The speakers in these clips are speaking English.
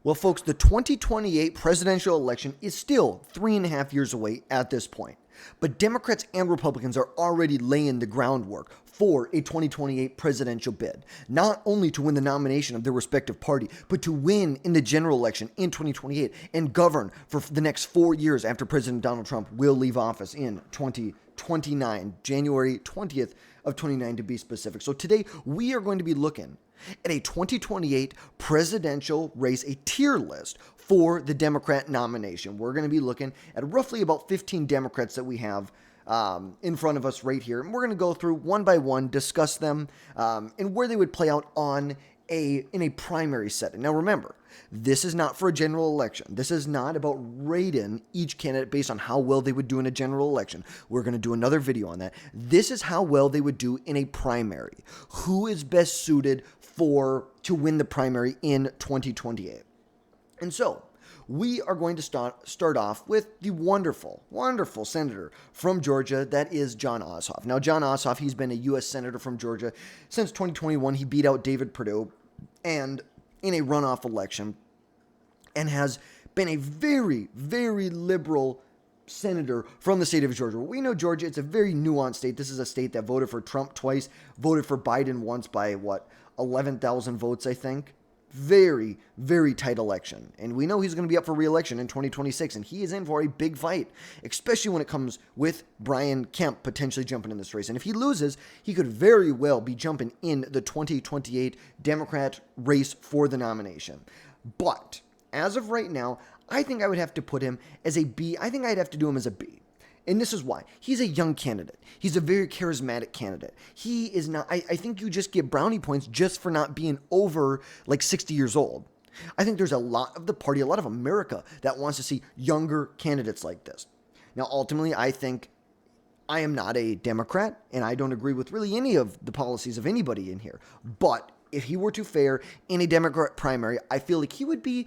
Well, folks, the 2028 presidential election is still 3.5 years away at this point. But Democrats and Republicans are already laying the groundwork for a 2028 presidential bid, not only to win the nomination of their respective party, but to win in the general election in 2028 and govern for the next 4 years after President Donald Trump will leave office in 2029, January 20th of 29 to be specific. So today we are going to be looking at a 2028 presidential race, a tier list for the Democrat nomination. We're going to be looking at roughly about 15 Democrats that we have in front of us right here. And we're going to go through one by one, discuss them, and where they would play out in a primary setting. Now remember, this is not for a general election. This is not about rating each candidate based on how well they would do in a general election. We're going to do another video on that. This is how well they would do in a primary. Who is best suited to win the primary in 2028? And so, we are going to start off with the wonderful, wonderful senator from Georgia, that is Jon Ossoff. Now, Jon Ossoff, he's been a U.S. senator from Georgia since 2021. He beat out David Perdue and in a runoff election and has been a very, very liberal senator from the state of Georgia. We know Georgia, it's a very nuanced state. This is a state that voted for Trump twice, voted for Biden once by 11,000 votes, I think. Very, very tight election. And we know he's going to be up for re-election in 2026, and he is in for a big fight, especially when it comes with Brian Kemp potentially jumping in this race. And if he loses, he could very well be jumping in the 2028 Democrat race for the nomination. But as of right now, I think I would have to put him as a B. I think I'd have to do him as a B. And this is why. He's a young candidate. He's a very charismatic candidate. He is not, I think you just get brownie points just for not being over 60 years old. I think there's a lot of the party, a lot of America that wants to see younger candidates like this. Now, ultimately, I think I am not a Democrat, and I don't agree with really any of the policies of anybody in here. But if he were to fare in a Democrat primary, I feel like he would be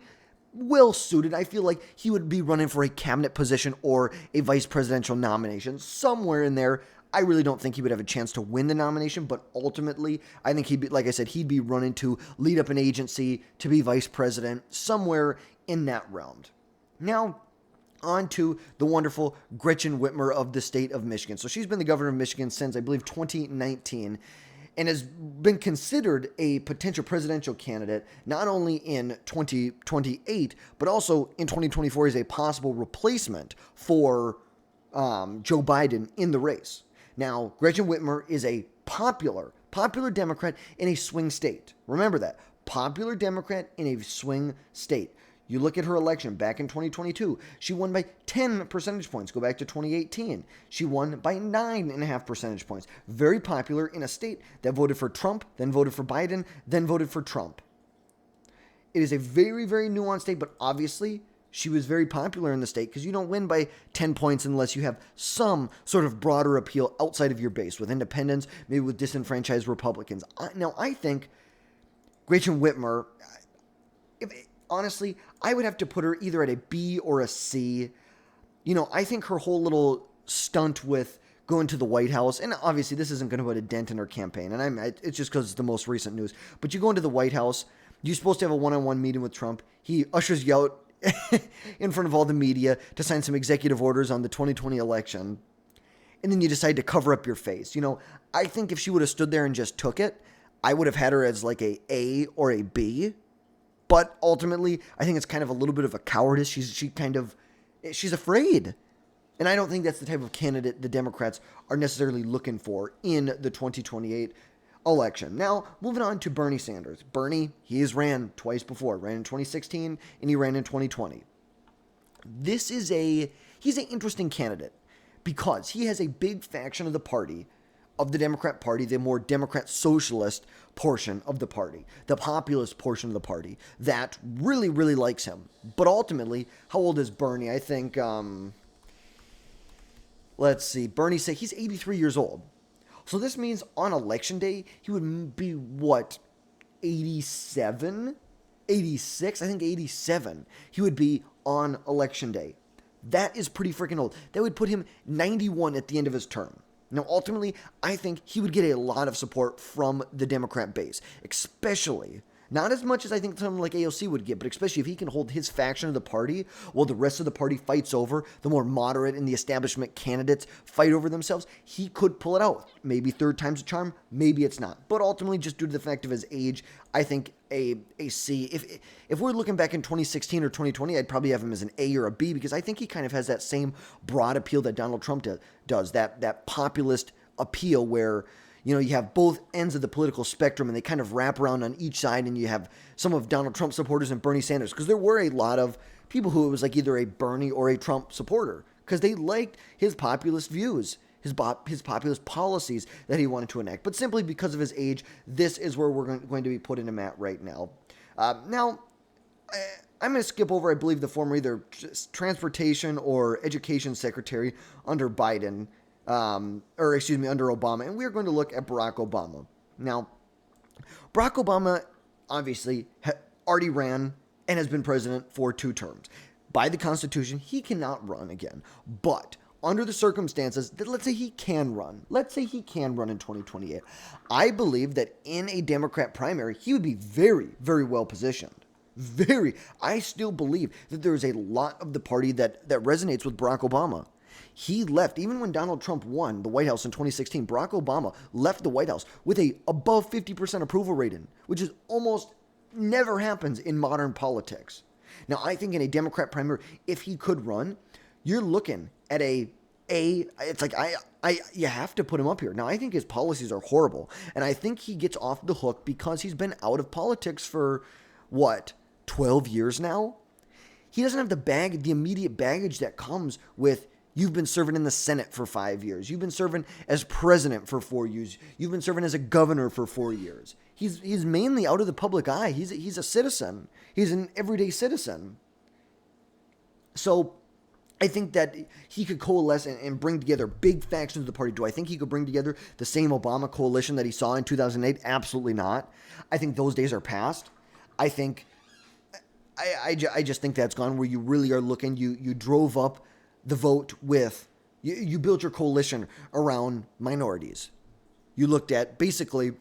well suited. I feel like he would be running for a cabinet position or a vice presidential nomination somewhere in there. I really don't think he would have a chance to win the nomination, but ultimately, I think he'd be, like I said, he'd be running to lead up an agency to be vice president somewhere in that realm. Now, on to the wonderful Gretchen Whitmer of the state of Michigan. So she's been the governor of Michigan since, I believe, 2019. And has been considered a potential presidential candidate not only in 2028, but also in 2024 as a possible replacement for Joe Biden in the race. Now, Gretchen Whitmer is a popular Democrat in a swing state. Remember that. Popular Democrat in a swing state. You look at her election back in 2022, she won by 10 percentage points. Go back to 2018. She won by 9.5 percentage points. Very popular in a state that voted for Trump, then voted for Biden, then voted for Trump. It is a very, very nuanced state, but obviously she was very popular in the state because you don't win by 10 points unless you have some sort of broader appeal outside of your base, with independents, maybe with disenfranchised Republicans. Now, I think Gretchen Whitmer, honestly, I would have to put her either at a B or a C. I think her whole little stunt with going to the White House, and obviously this isn't going to put a dent in her campaign, and it's just because it's the most recent news, but you go into the White House, you're supposed to have a one-on-one meeting with Trump. He ushers you out in front of all the media to sign some executive orders on the 2020 election, and then you decide to cover up your face. I think if she would have stood there and just took it, I would have had her as like a A or a B. But ultimately, I think it's kind of a little bit of a cowardice. She's afraid. And I don't think that's the type of candidate the Democrats are necessarily looking for in the 2028 election. Now, moving on to Bernie Sanders. Bernie, he has ran twice before. Ran in 2016 and he ran in 2020. He's an interesting candidate because he has a big faction of the party, of the Democrat Party, the more Democrat socialist portion of the party, the populist portion of the party that really, really likes him. But ultimately, how old is Bernie? I think, let's see, Bernie said he's 83 years old. So this means on election day, he would be, 87? 86? I think 87. He would be on election day. That is pretty freaking old. That would put him 91 at the end of his term. Now, ultimately, I think he would get a lot of support from the Democrat base, especially Not as much as I think someone like AOC would get, but especially if he can hold his faction of the party while the rest of the party fights over the more moderate and the establishment candidates fight over themselves, he could pull it out. Maybe third time's a charm, maybe it's not. But ultimately, just due to the fact of his age, I think a C. If we're looking back in 2016 or 2020, I'd probably have him as an A or a B because I think he kind of has that same broad appeal that Donald Trump does, that populist appeal where you have both ends of the political spectrum and they kind of wrap around on each side, and you have some of Donald Trump supporters and Bernie Sanders, because there were a lot of people who it was like either a Bernie or a Trump supporter because they liked his populist views, his populist policies that he wanted to enact. But simply because of his age, this is where we're going to be putting him at right now. Now, I'm going to skip over, I believe, the former either transportation or education secretary under Biden, under Obama, and we're going to look at Barack Obama. Now, Barack Obama obviously already ran and has been president for 2 terms. By the Constitution, he cannot run again, but under the circumstances that let's say he can run in 2028, I believe that in a Democrat primary, he would be very, very well positioned. I still believe that there is a lot of the party that resonates with Barack Obama. He left, even when Donald Trump won the White House in 2016, Barack Obama left the White House with a above 50% approval rating, which is almost never happens in modern politics. Now, I think in a Democrat primary, if he could run, you're looking at it's like, you have to put him up here. Now, I think his policies are horrible, and I think he gets off the hook because he's been out of politics for, 12 years now? He doesn't have the immediate baggage that comes with you've been serving in the Senate for 5 years. You've been serving as president for 4 years. You've been serving as a governor for 4 years. He's mainly out of the public eye. He's a citizen. He's an everyday citizen. So I think that he could coalesce and bring together big factions of the party. Do I think he could bring together the same Obama coalition that he saw in 2008? Absolutely not. I think those days are past. I just think that's gone, where you really are looking, you drove up the vote with, you built your coalition around minorities. You looked at basically,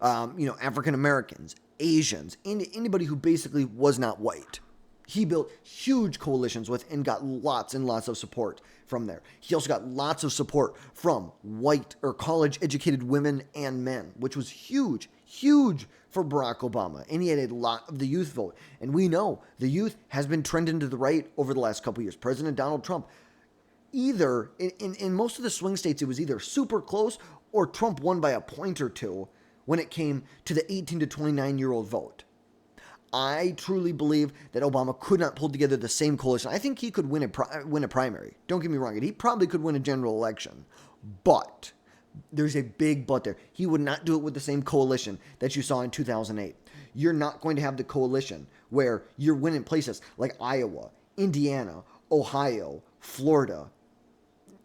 African Americans, Asians, anybody who basically was not white. He built huge coalitions with and got lots and lots of support from there. He also got lots of support from white or college educated women and men, which was huge for Barack Obama. And he had a lot of the youth vote. And we know the youth has been trending to the right over the last couple of years. President Donald Trump, either in most of the swing states, it was either super close or Trump won by a point or two when it came to the 18 to 29-year-old vote. I truly believe that Obama could not pull together the same coalition. I think he could win a primary. Don't get me wrong. He probably could win a general election. But there's a big but there. He would not do it with the same coalition that you saw in 2008. You're not going to have the coalition where you're winning places like Iowa, Indiana, Ohio, Florida,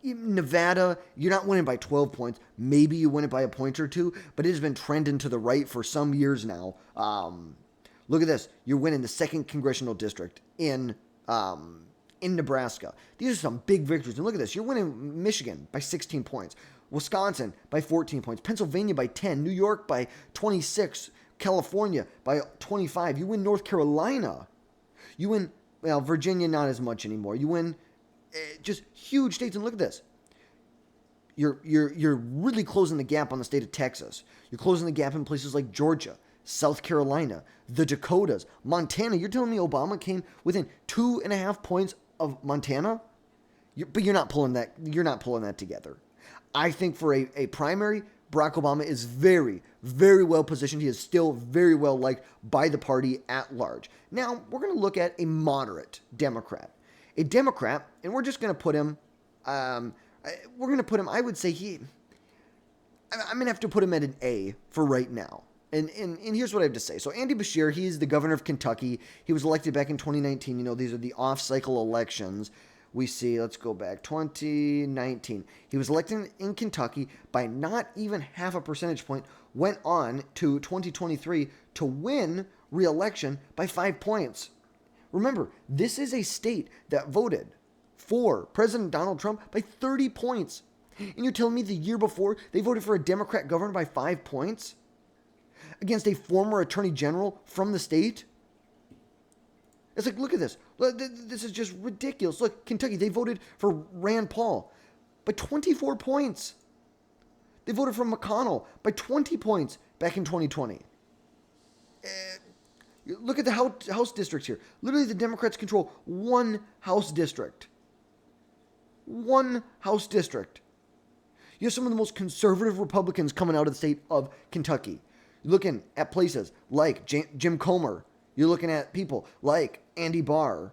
Nevada. You're not winning by 12 points. Maybe you win it by a point or two, but it has been trending to the right for some years now. Look at this. You're winning the 2nd congressional district in Nebraska. These are some big victories. And look at this. You're winning Michigan by 16 points. Wisconsin by 14 points. Pennsylvania by 10. New York by 26. California by 25. You win North Carolina. You win, Virginia not as much anymore. You win just huge states. And look at this. You're really closing the gap on the state of Texas. You're closing the gap in places like Georgia, South Carolina, the Dakotas, Montana. You're telling me Obama came within 2.5 points of Montana? But you're not pulling that. You're not pulling that together. I think for a primary, Barack Obama is very, very well positioned. He is still very well liked by the party at large. Now, we're going to look at a moderate Democrat. A Democrat, and we're just going to put him, I would say I'm going to have to put him at an A for right now. And here's what I have to say. So Andy Beshear, he's the governor of Kentucky. He was elected back in 2019. These are the off-cycle elections. We see, let's go back, 2019. He was elected in Kentucky by not even half a percentage point, went on to 2023 to win re-election by 5 points. Remember, this is a state that voted for President Donald Trump by 30 points. And you're telling me the year before they voted for a Democrat governor by 5 points? against a former attorney general from the state. It's like, look at this. This is just ridiculous. Look, Kentucky, they voted for Rand Paul by 24 points. They voted for McConnell by 20 points back in 2020. Look at the House districts here. Literally, the Democrats control one House district. One House district. You have some of the most conservative Republicans coming out of the state of Kentucky. You're looking at places like Jim Comer. You're looking at people like Andy Barr.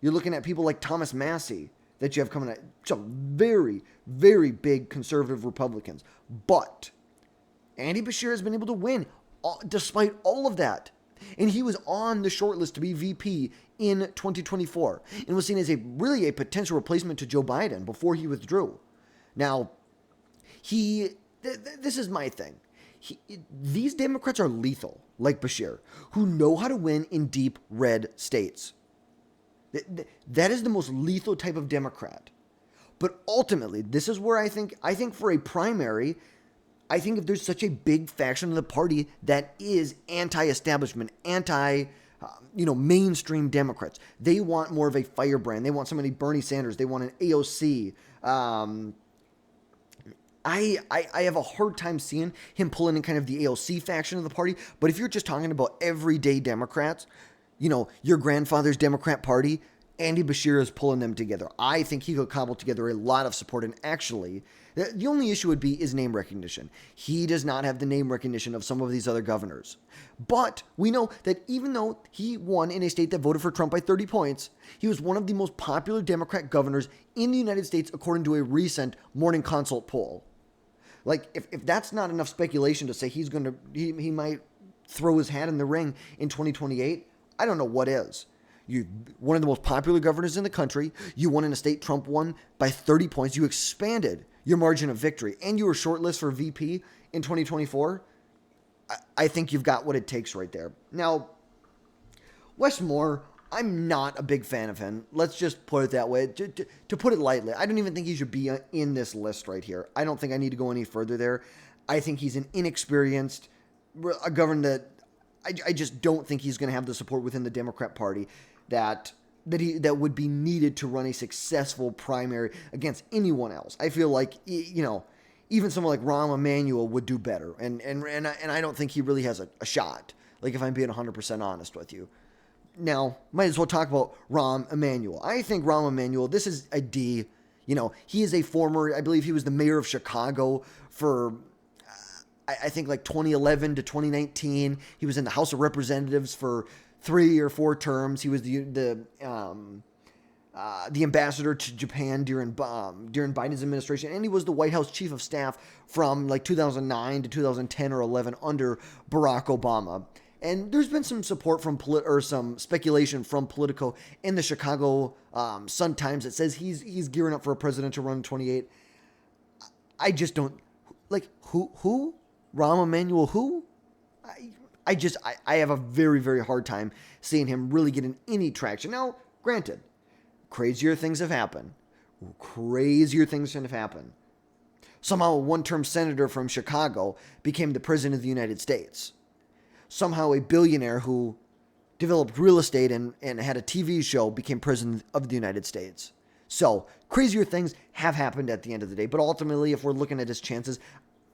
You're looking at people like Thomas Massie that you have coming out. Some very, very big conservative Republicans. But Andy Beshear has been able to win despite all of that. And he was on the short list to be VP in 2024 and was seen as really a potential replacement to Joe Biden before he withdrew. Now, this is my thing. These Democrats are lethal, like Beshear, who know how to win in deep red states. That is the most lethal type of Democrat. But ultimately, this is where I think for a primary, I think if there's such a big faction of the party that is anti-establishment, mainstream Democrats, they want more of a firebrand. They want somebody Bernie Sanders. They want an AOC. I have a hard time seeing him pulling in kind of the AOC faction of the party. But if you're just talking about everyday Democrats, your grandfather's Democrat Party, Andy Beshear is pulling them together. I think he could cobble together a lot of support. And actually, the only issue would be is name recognition. He does not have the name recognition of some of these other governors. But we know that even though he won in a state that voted for Trump by 30 points, he was one of the most popular Democrat governors in the United States, according to a recent Morning Consult poll. Like, if that's not enough speculation to say he might throw his hat in the ring in 2028, I don't know what is. You one of the most popular governors in the country. You won in a state Trump won by 30 points. You expanded your margin of victory, and you were shortlisted for VP in 2024. I think you've got what it takes right there. Now, Wes Moore, I'm not a big fan of him. Let's just put it that way. To put it lightly, I don't even think he should be in this list right here. I don't think I need to go any further there. I think he's an inexperienced governor that I just don't think he's going to have the support within the Democrat Party that would be needed to run a successful primary against anyone else. I feel like, even someone like Rahm Emanuel would do better. And I don't think he really has a shot. Like, if I'm being 100% honest with you. Now, might as well talk about Rahm Emanuel. I think Rahm Emanuel, this is a D. He is a former, I believe he was the mayor of Chicago for, I think, like 2011 to 2019. He was in the House of Representatives for 3 or 4 terms. He was the ambassador to Japan during Biden's administration, and he was the White House chief of staff from like 2009 to 2010 or 11 under Barack Obama. And there's been some support from some speculation from Politico in the Chicago Sun-Times that says he's gearing up for a presidential run in 28. I just don't like who Rahm Emanuel who. I have a very, very hard time seeing him really getting any traction. Now, granted, crazier things have happened. Somehow a one-term senator from Chicago became the president of the United States. Somehow a billionaire who developed real estate and had a TV show became president of the United States. So, crazier things have happened at the end of the day. But ultimately, if we're looking at his chances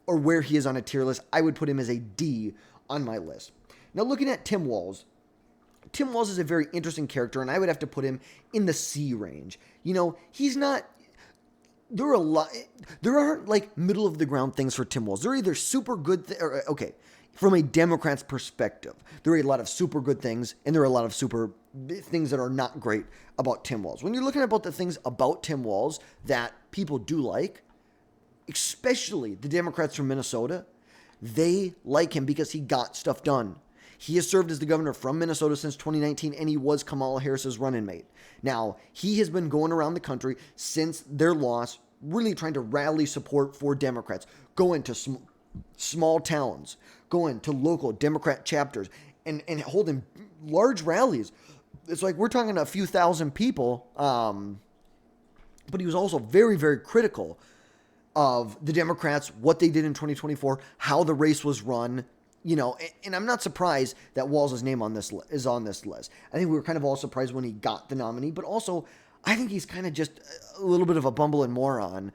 or where he is on a tier list, I would put him as a D on my list. Now, looking at Tim Walz. Tim Walz is a very interesting character, and I would have to put him in the C range. He's not... There aren't like middle of the ground things for Tim Walz. They're either super good... From a Democrat's perspective, there are a lot of super good things, and there are a lot of super things that are not great about Tim Walz. When you're looking about the things about Tim Walz that people do like, especially the Democrats from Minnesota, they like him because he got stuff done. He has served as the governor from Minnesota since 2019, and he was Kamala Harris's running mate. Now, he has been going around the country since their loss, really trying to rally support for Democrats, going to small towns, going to local Democrat chapters, and holding large rallies. It's like we're talking a few thousand people, but he was also very, very critical of the Democrats, what they did in 2024, how the race was run, And I'm not surprised that Walz's name is on this list. I think we were kind of all surprised when he got the nominee, but also I think he's kind of just a little bit of a bumbling moron.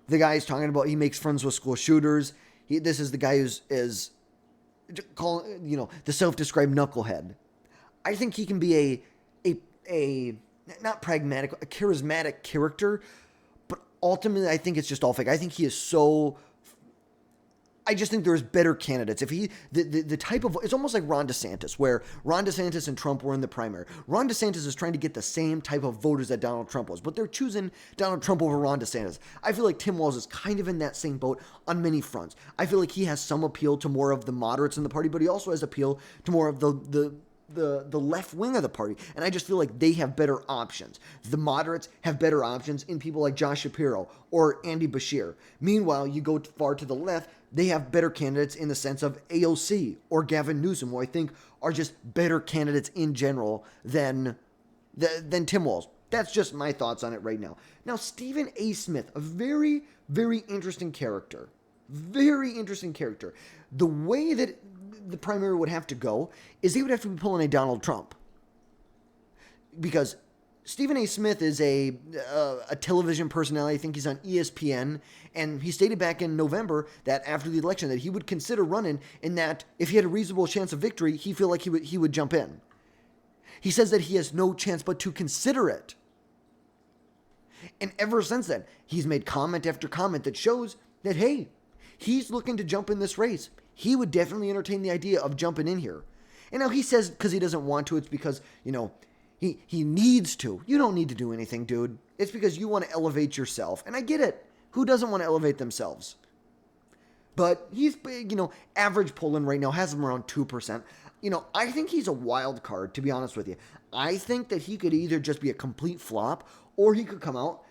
The guy is talking about he makes friends with school shooters. This is the guy is the self-described knucklehead. I think he can be a not pragmatic, a charismatic character, but ultimately I think it's just all fake. I think he is so. I just think there's better candidates. If the type of, it's almost like Ron DeSantis, where Ron DeSantis and Trump were in the primary. Ron DeSantis is trying to get the same type of voters that Donald Trump was, but they're choosing Donald Trump over Ron DeSantis. I feel like Tim Walz is kind of in that same boat on many fronts. I feel like he has some appeal to more of the moderates in the party, but he also has appeal to more of the left wing of the party, and I just feel like they have better options. The moderates have better options in people like Josh Shapiro or Andy Beshear. Meanwhile, you go far to the left, they have better candidates in the sense of AOC or Gavin Newsom, who I think are just better candidates in general than Tim Walz. That's just my thoughts on it right now. Now, Stephen A. Smith, a very, very interesting character. Very interesting character. The way that the primary would have to go is they would have to be pulling a Donald Trump. Because Stephen A. Smith is a television personality. I think he's on ESPN. And he stated back in November that after the election that he would consider running, and that if he had a reasonable chance of victory, he feel like he would jump in. He says that he has no chance but to consider it. And ever since then, he's made comment after comment that shows that, hey, he's looking to jump in this race. He would definitely entertain the idea of jumping in here. And now he says because he doesn't want to, it's because, he needs to. You don't need to do anything, dude. It's because you want to elevate yourself. And I get it. Who doesn't want to elevate themselves? But he's, average polling right now has him around 2%. I think he's a wild card, to be honest with you. I think that he could either just be a complete flop or he could come out.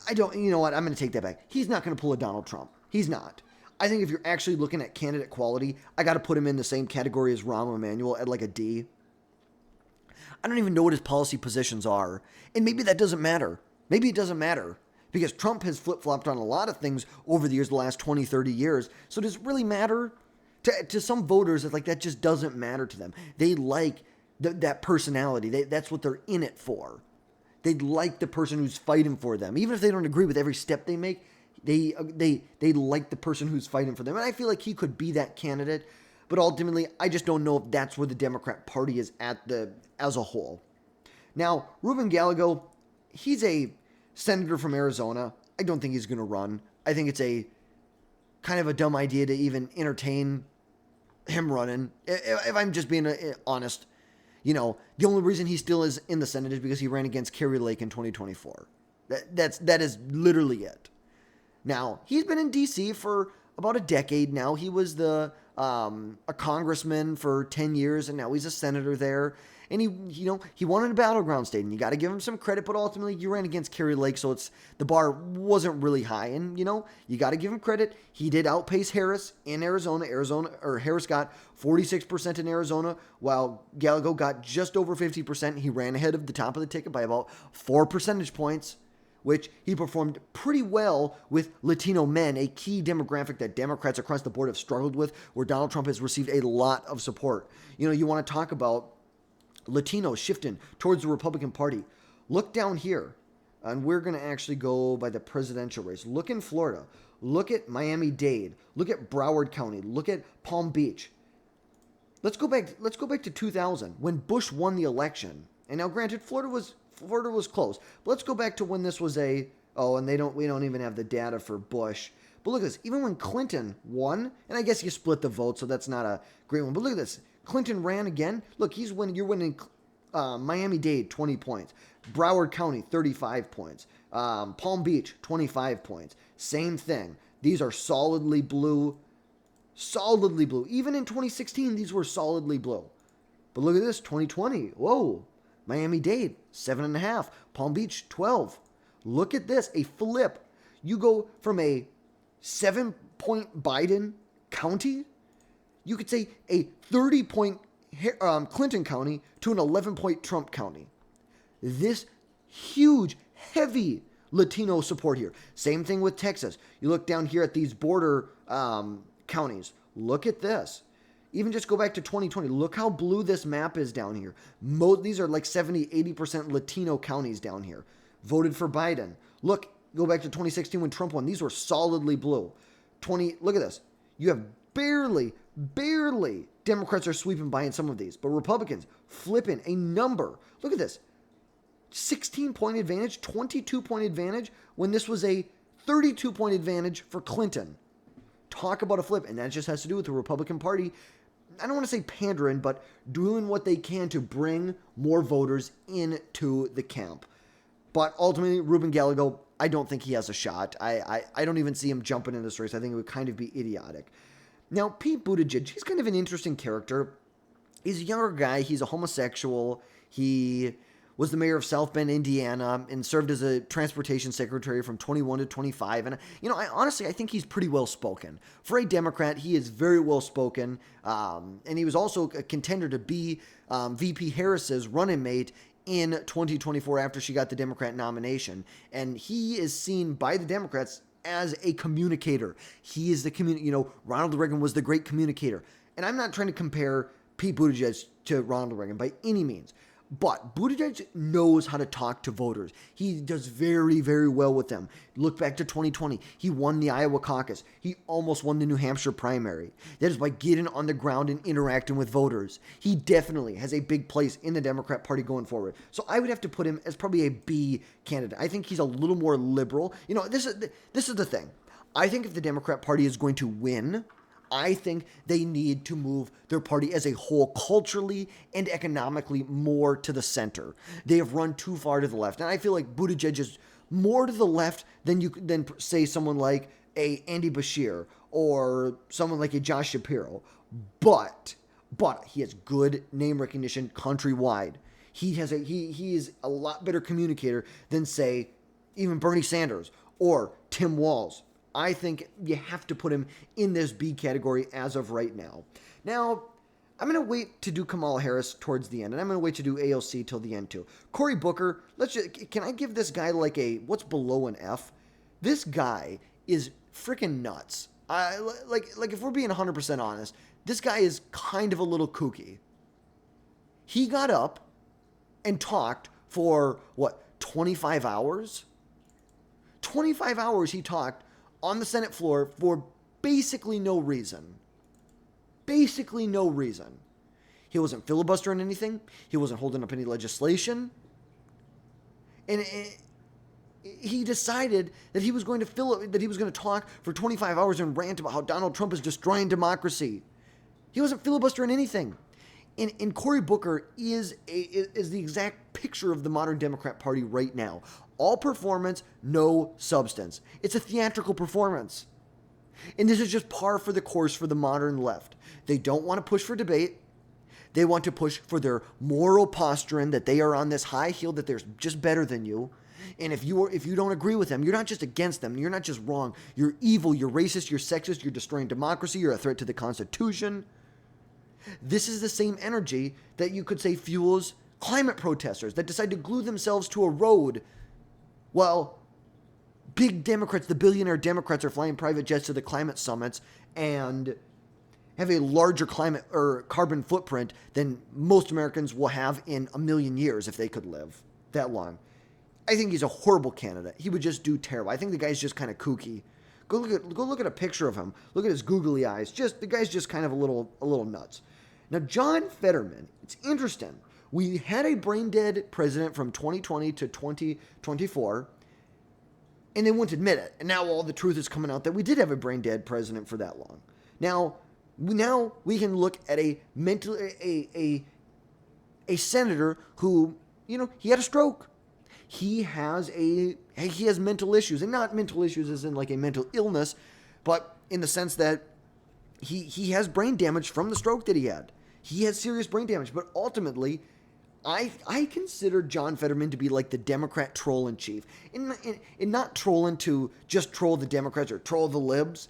I'm going to take that back. He's not going to pull a Donald Trump. He's not. I think if you're actually looking at candidate quality, I got to put him in the same category as Rahm Emanuel at like a D. I don't even know what his policy positions are. And maybe that doesn't matter. Maybe it doesn't matter. Because Trump has flip-flopped on a lot of things over the years, the last 20, 30 years. So does it really matter? To some voters, it's like that just doesn't matter to them. They like that personality. That's what they're in it for. They like the person who's fighting for them. Even if they don't agree with every step they make, they like the person who's fighting for them. And I feel like he could be that candidate. But ultimately, I just don't know if that's where the Democrat Party is as a whole. Now, Ruben Gallego, he's a senator from Arizona. I don't think he's going to run. I think it's a kind of a dumb idea to even entertain him running. If I'm just being honest, the only reason he still is in the Senate is because he ran against Kari Lake in 2024. That is literally it. Now, he's been in D.C. for about a decade now. He was a congressman for 10 years, and now he's a senator there. And he won in a battleground state, and you got to give him some credit, but ultimately you ran against Kari Lake, so the bar wasn't really high. And, you got to give him credit. He did outpace Harris in Arizona. Harris got 46% in Arizona, while Gallego got just over 50%. He ran ahead of the top of the ticket by about 4 percentage points, which he performed pretty well with Latino men, a key demographic that Democrats across the board have struggled with, where Donald Trump has received a lot of support. You want to talk about Latinos shifting towards the Republican Party. Look down here, and we're going to actually go by the presidential race. Look in Florida. Look at Miami-Dade. Look at Broward County. Look at Palm Beach. Let's go back to 2000 when Bush won the election. And now, granted, Florida was close. But let's go back to when this was and we don't even have the data for Bush. But look at this. Even when Clinton won, and I guess you split the vote, so that's not a great one. But look at this. Clinton ran again. Look, you're winning Miami-Dade, 20 points. Broward County, 35 points. Palm Beach, 25 points. Same thing. These are solidly blue. Solidly blue. Even in 2016, these were solidly blue. But look at this, 2020. Whoa. Miami-Dade, 7.5. Palm Beach, 12. Look at this, a flip. You go from a 7-point Biden county, you could say a 30-point Clinton county to an 11-point Trump county. This huge, heavy Latino support here. Same thing with Texas. You look down here at these border counties. Look at this. Even just go back to 2020. Look how blue this map is down here. These are like 70, 80% Latino counties down here. Voted for Biden. Look, go back to 2016 when Trump won. These were solidly blue. Look at this. You have barely Democrats are sweeping by in some of these, but Republicans flipping a number. Look at this. 16-point advantage, 22-point advantage when this was a 32-point advantage for Clinton. Talk about a flip, and that just has to do with the Republican Party. I don't want to say pandering, but doing what they can to bring more voters into the camp. But ultimately, Ruben Gallego, I don't think he has a shot. I don't even see him jumping in this race. I think it would kind of be idiotic. Now, Pete Buttigieg, he's kind of an interesting character. He's a younger guy. He's a homosexual. He was the mayor of South Bend, Indiana, and served as a transportation secretary from 21 to 25. And, I think he's pretty well-spoken. For a Democrat, he is very well-spoken. And he was also a contender to be VP Harris's running mate in 2024 after she got the Democrat nomination. And he is seen by the Democrats as a communicator. He is the Ronald Reagan was the great communicator. And I'm not trying to compare Pete Buttigieg to Ronald Reagan by any means. But Buttigieg knows how to talk to voters. He does very, very well with them. Look back to 2020. He won the Iowa caucus. He almost won the New Hampshire primary. That is by getting on the ground and interacting with voters. He definitely has a big place in the Democrat Party going forward. So I would have to put him as probably a B candidate. I think he's a little more liberal. This is the thing. I think if the Democrat Party is going to win, I think they need to move their party as a whole culturally and economically more to the center. They have run too far to the left. And I feel like Buttigieg is more to the left than say someone like a Andy Beshear or someone like a Josh Shapiro. But he has good name recognition countrywide. He is a lot better communicator than, say, even Bernie Sanders or Tim Walz. I think you have to put him in this B category as of right now. Now, I'm going to wait to do Kamala Harris towards the end, and I'm going to wait to do AOC till the end too. Cory Booker, can I give this guy like a, what's below an F? This guy is freaking nuts. Like if we're being 100% honest, this guy is kind of a little kooky. He got up and talked for, 25 hours? 25 hours he talked on the Senate floor for basically no reason. Basically no reason. He wasn't filibustering anything. He wasn't holding up any legislation. And he decided that he was going to talk for 25 hours and rant about how Donald Trump is destroying democracy. He wasn't filibustering anything. And Cory Booker is the exact picture of the modern Democrat Party right now. All performance, no substance. It's a theatrical performance. And this is just par for the course for the modern left. They don't want to push for debate. They want to push for their moral posturing that they are on this high hill, that they're just better than you. And if you don't agree with them, you're not just against them. You're not just wrong. You're evil. You're racist. You're sexist. You're destroying democracy. You're a threat to the Constitution. This is the same energy that you could say fuels climate protesters that decide to glue themselves to a road while big Democrats, the billionaire Democrats, are flying private jets to the climate summits and have a larger climate or carbon footprint than most Americans will have in a million years if they could live that long. I think he's a horrible candidate. He would just do terrible. I think the guy's just kind of kooky. Go look at a picture of him. Look at his googly eyes. The guy's just kind of a little nuts. Now, John Fetterman, it's interesting. We had a brain-dead president from 2020 to 2024, and they wouldn't admit it. And now all the truth is coming out that we did have a brain-dead president for that long. Now we can look at a senator who, he had a stroke. He has mental issues, and not mental issues as in like a mental illness, but in the sense that he has brain damage from the stroke that he had. He has serious brain damage, but ultimately, I consider John Fetterman to be like the Democrat troll in chief, and not trolling to just troll the Democrats or troll the libs.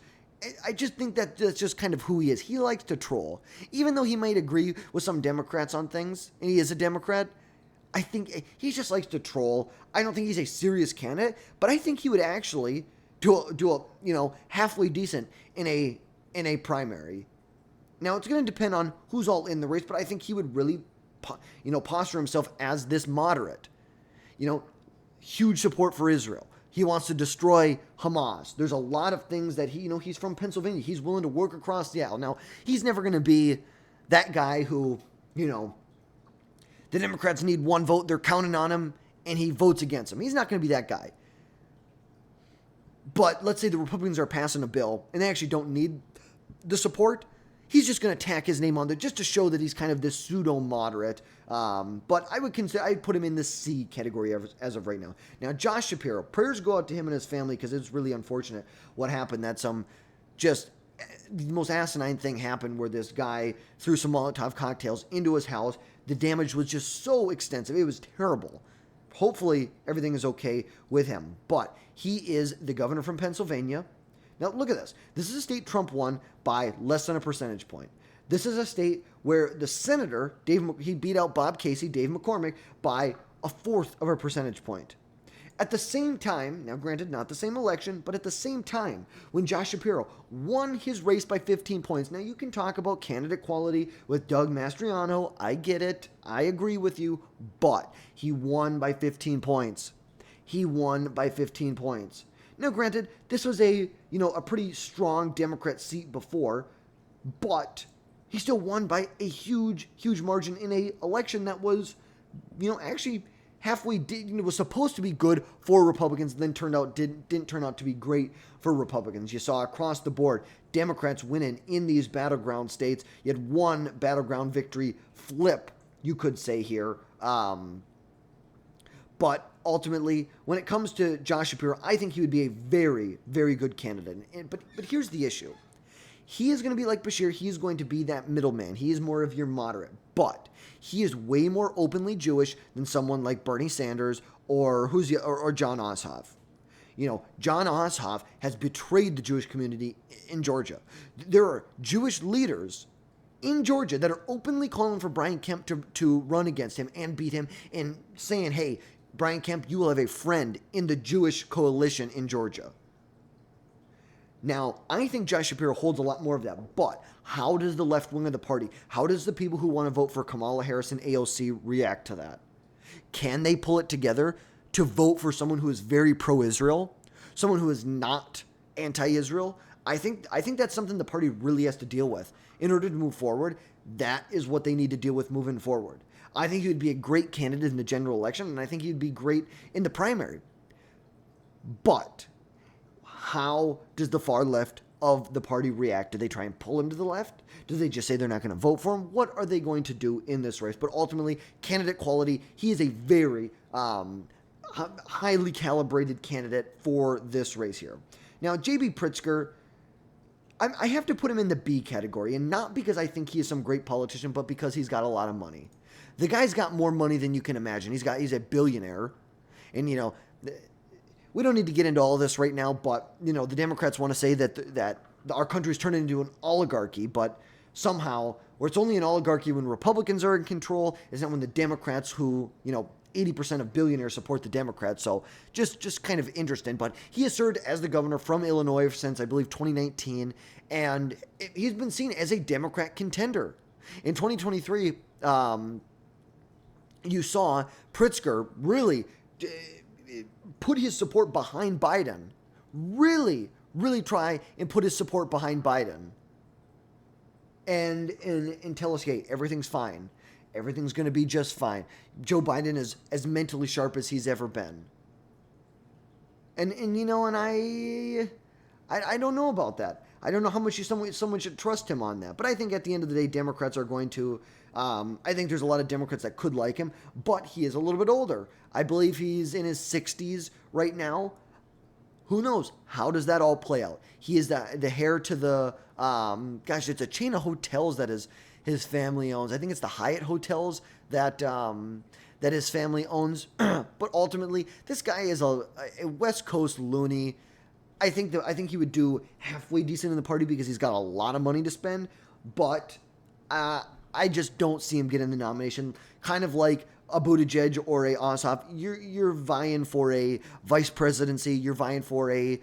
I just think that that's just kind of who he is. He likes to troll, even though he might agree with some Democrats on things, and he is a Democrat. I think he just likes to troll. I don't think he's a serious candidate, but I think he would actually do a halfway decent in a primary. Now, it's going to depend on who's all in the race, but I think he would really, posture himself as this moderate. Huge support for Israel. He wants to destroy Hamas. There's a lot of things that he's from Pennsylvania. He's willing to work across the aisle. Now, he's never going to be that guy who, the Democrats need one vote, they're counting on him, and he votes against them. He's not going to be that guy. But let's say the Republicans are passing a bill, and they actually don't need the support. He's just going to tack his name on there just to show that he's kind of this pseudo-moderate. But I'd put him in the C category as of right now. Now, Josh Shapiro, prayers go out to him and his family because it's really unfortunate what happened. That just the most asinine thing happened where this guy threw some Molotov cocktails into his house. The damage was just so extensive. It was terrible. Hopefully, everything is okay with him. But he is the governor from Pennsylvania. Now, look at this. This is a state Trump won by less than a percentage point. This is a state where the senator, he beat out Bob Casey, Dave McCormick, by 1/4 of a percentage point. At the same time, now granted, not the same election, but at the same time, when Josh Shapiro won his race by 15 points, now you can talk about candidate quality with Doug Mastriano. I get it. I agree with you, but he won by 15 points. He won by 15 points. Now, granted, this was a pretty strong Democrat seat before, but he still won by a huge, huge margin in a election that was, actually halfway was supposed to be good for Republicans, then didn't turn out to be great for Republicans. You saw across the board Democrats winning in these battleground states. You had one battleground victory flip, you could say here. But ultimately, when it comes to Josh Shapiro, I think he would be a very, very good candidate. But here's the issue. He is going to be like Beshear. He is going to be that middleman. He is more of your moderate. But he is way more openly Jewish than someone like Bernie Sanders or John Ossoff. John Ossoff has betrayed the Jewish community in Georgia. There are Jewish leaders in Georgia that are openly calling for Brian Kemp to run against him and beat him and saying, hey, Brian Kemp, you will have a friend in the Jewish coalition in Georgia. Now, I think Josh Shapiro holds a lot more of that, but how does the left wing of the party, how does the people who want to vote for Kamala Harris and AOC react to that? Can they pull it together to vote for someone who is very pro-Israel, someone who is not anti-Israel? I think that's something the party really has to deal with. In order to move forward, that is what they need to deal with moving forward. I think he would be a great candidate in the general election, and I think he'd be great in the primary. But how does the far left of the party react? Do they try and pull him to the left? Do they just say they're not going to vote for him? What are they going to do in this race? But ultimately, candidate quality, he is a very highly calibrated candidate for this race here. Now, J.B. Pritzker, I have to put him in the B category, and not because I think he is some great politician, but because he's got a lot of money. The guy's got more money than you can imagine. He's a billionaire. And, we don't need to get into all of this right now, but, the Democrats want to say that our country's turned into an oligarchy, but somehow, where it's only an oligarchy when Republicans are in control, is not when the Democrats who, 80% of billionaires support the Democrats. So just kind of interesting. But he has served as the governor from Illinois since, I believe, 2019, and he's been seen as a Democrat contender. In 2023, you saw Pritzker really put his support behind Biden. Really try and put his support behind Biden. And tell us, hey, everything's fine. Everything's going to be just fine. Joe Biden is as mentally sharp as he's ever been. And I don't know about that. I don't know how much someone should trust him on that. But I think at the end of the day, Democrats are going to... I think there's a lot of Democrats that could like him, but he is a little bit older. I believe he's in his 60s right now. Who knows? How does that all play out? He is the heir to the... it's a chain of hotels that his family owns. I think it's the Hyatt Hotels that his family owns. But ultimately, this guy is a West Coast loony. I think he would do halfway decent in the party because he's got a lot of money to spend, but I just don't see him getting the nomination. Kind of like a Buttigieg or a Ossoff. You're vying for a vice presidency. You're vying for a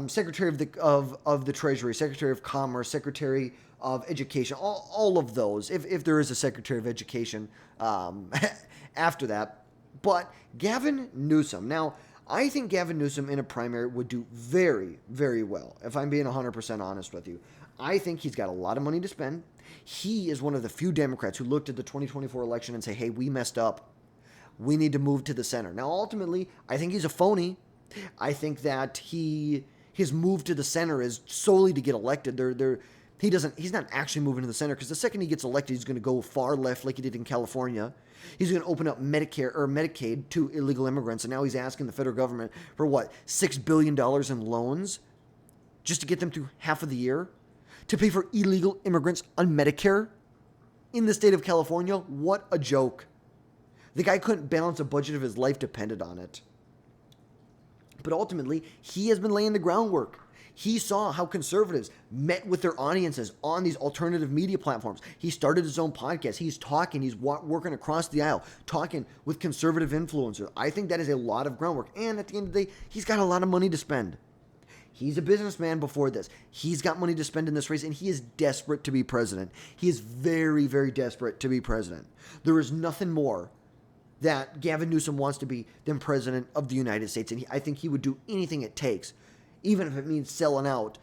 Secretary of the Treasury, Secretary of Commerce, Secretary of Education, all of those, if there is a Secretary of Education after that. But Gavin Newsom, now, I think Gavin Newsom in a primary would do very, very well, if I'm being 100% honest with you. I think he's got a lot of money to spend. He is one of the few Democrats who looked at the 2024 election and say, hey, we messed up. We need to move to the center. Now, ultimately, I think he's a phony. I think that his move to the center is solely to get elected. He's not actually moving to the center, because the second he gets elected, he's going to go far left like he did in California. He's going to open up Medicare or Medicaid to illegal immigrants, and now he's asking the federal government for what, $6 billion in loans just to get them through half of the year to pay for illegal immigrants on Medicare in the state of California. What a joke. The guy couldn't balance a budget if his life depended on it. But ultimately, he has been laying the groundwork. He saw how conservatives met with their audiences on these alternative media platforms. He started his own podcast. He's talking. He's working across the aisle, talking with conservative influencers. I think that is a lot of groundwork. And at the end of the day, he's got a lot of money to spend. He's a businessman before this. He's got money to spend in this race, and he is desperate to be president. He is very, very desperate to be president. There is nothing more that Gavin Newsom wants to be than president of the United States. And I think he would do anything it takes, even if it means selling out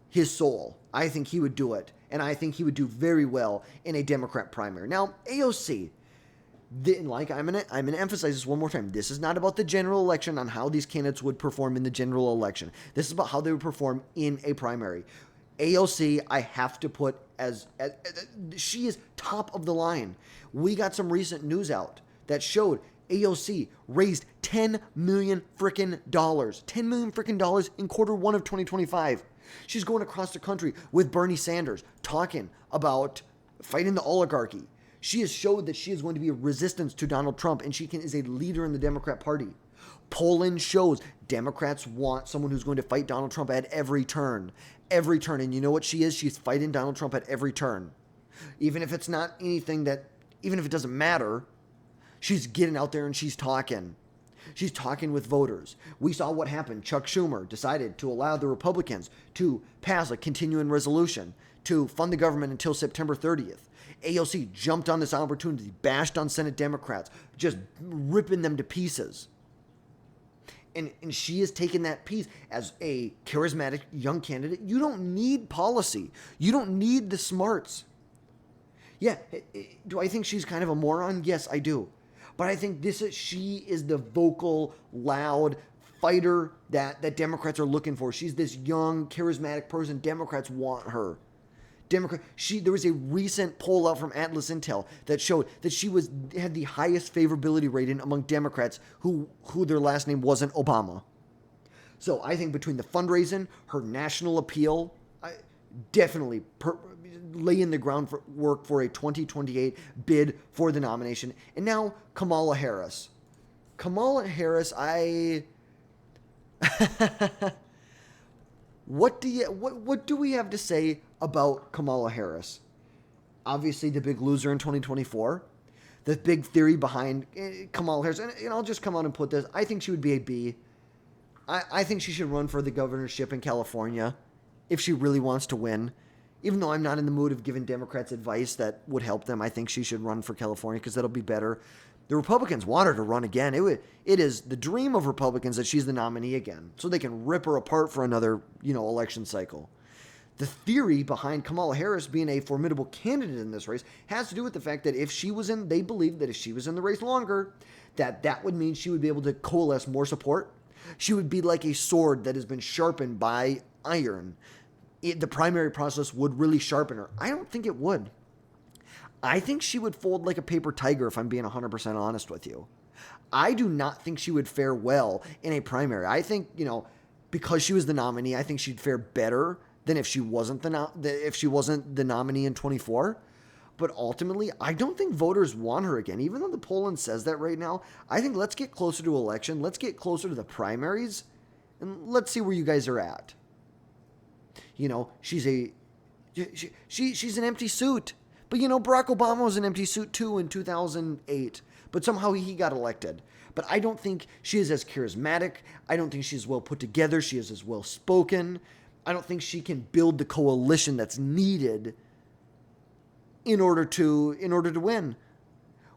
his soul. I think he would do it. And I think he would do very well in a Democrat primary. Now, AOC, I'm gonna emphasize this one more time. This is not about the general election on how these candidates would perform in the general election. This is about how they would perform in a primary. AOC, I have to put as she is top of the line. We got some recent news out that showed AOC raised $10 million frickin' dollars. $10 million frickin' dollars in Q1 of 2025. She's going across the country with Bernie Sanders, talking about fighting the oligarchy. She has showed that she is going to be a resistance to Donald Trump, and she is a leader in the Democrat Party. Polling shows Democrats want someone who's going to fight Donald Trump at every turn. Every turn. And you know what she is? She's fighting Donald Trump at every turn. Even if it's not anything even if it doesn't matter, she's getting out there and she's talking. She's talking with voters. We saw what happened. Chuck Schumer decided to allow the Republicans to pass a continuing resolution to fund the government until September 30th. AOC jumped on this opportunity, bashed on Senate Democrats, just ripping them to pieces. And she has taken that piece as a charismatic young candidate. You don't need policy. You don't need the smarts. Yeah, do I think she's kind of a moron? Yes, I do. But I think she is the vocal, loud fighter that Democrats are looking for. She's this young, charismatic person. Democrats want her. There was a recent poll out from Atlas Intel that showed that she had the highest favorability rating among Democrats who their last name wasn't Obama. So I think between the fundraising, her national appeal, definitely laying the groundwork for a 2028 bid for the nomination. And now Kamala Harris. What do we have to say about Kamala Harris? Obviously, the big loser in 2024. The big theory behind Kamala Harris, and I'll just come out and put this: I think she would be a B. I think she should run for the governorship in California if she really wants to win. Even though I'm not in the mood of giving Democrats advice that would help them, I think she should run for California because that'll be better. The Republicans want her to run again. It is the dream of Republicans that she's the nominee again, so they can rip her apart for another, election cycle. The theory behind Kamala Harris being a formidable candidate in this race has to do with the fact that they believe that if she was in the race longer, that would mean she would be able to coalesce more support. She would be like a sword that has been sharpened by iron. The primary process would really sharpen her. I don't think it would. I think she would fold like a paper tiger, if I'm being 100% honest with you. I do not think she would fare well in a primary. I think, because she was the nominee, I think she'd fare better than if she wasn't the nominee in 24. But ultimately, I don't think voters want her again. Even though the polling says that right now, I think let's get closer to election. Let's get closer to the primaries, and let's see where you guys are at. She's an empty suit. But Barack Obama was an empty suit too in 2008, but somehow he got elected. But I don't think she is as charismatic. I don't think she's well put together. She is as well spoken. I don't think she can build the coalition that's needed in order to win.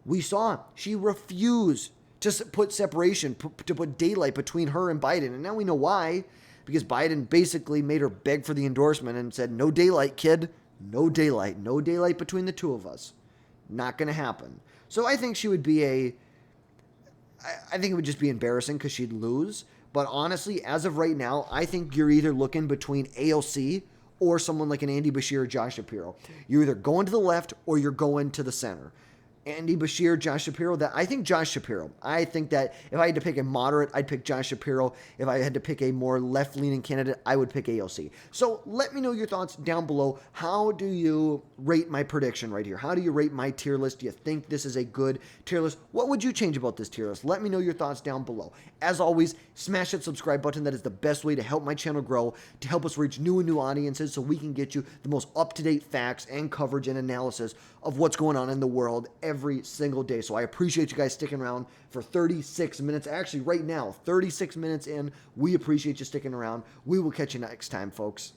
We saw she refused to put separation, to put daylight between her and Biden. And now we know why. Because Biden basically made her beg for the endorsement and said, no daylight, kid. No daylight. No daylight between the two of us. Not going to happen. So I think she would be I think it would just be embarrassing because she'd lose. But honestly, as of right now, I think you're either looking between AOC or someone like an Andy Beshear or Josh Shapiro. You're either going to the left or you're going to the center. Andy Beshear, Josh Shapiro, I think Josh Shapiro. I think that if I had to pick a moderate, I'd pick Josh Shapiro. If I had to pick a more left-leaning candidate, I would pick AOC. So let me know your thoughts down below. How do you rate my prediction right here? How do you rate my tier list? Do you think this is a good tier list? What would you change about this tier list? Let me know your thoughts down below. As always, smash that subscribe button. That is the best way to help my channel grow, to help us reach new and new audiences so we can get you the most up-to-date facts and coverage and analysis of what's going on in the world every single day. So I appreciate you guys sticking around for 36 minutes. Actually, right now, 36 minutes in. We appreciate you sticking around. We will catch you next time, folks.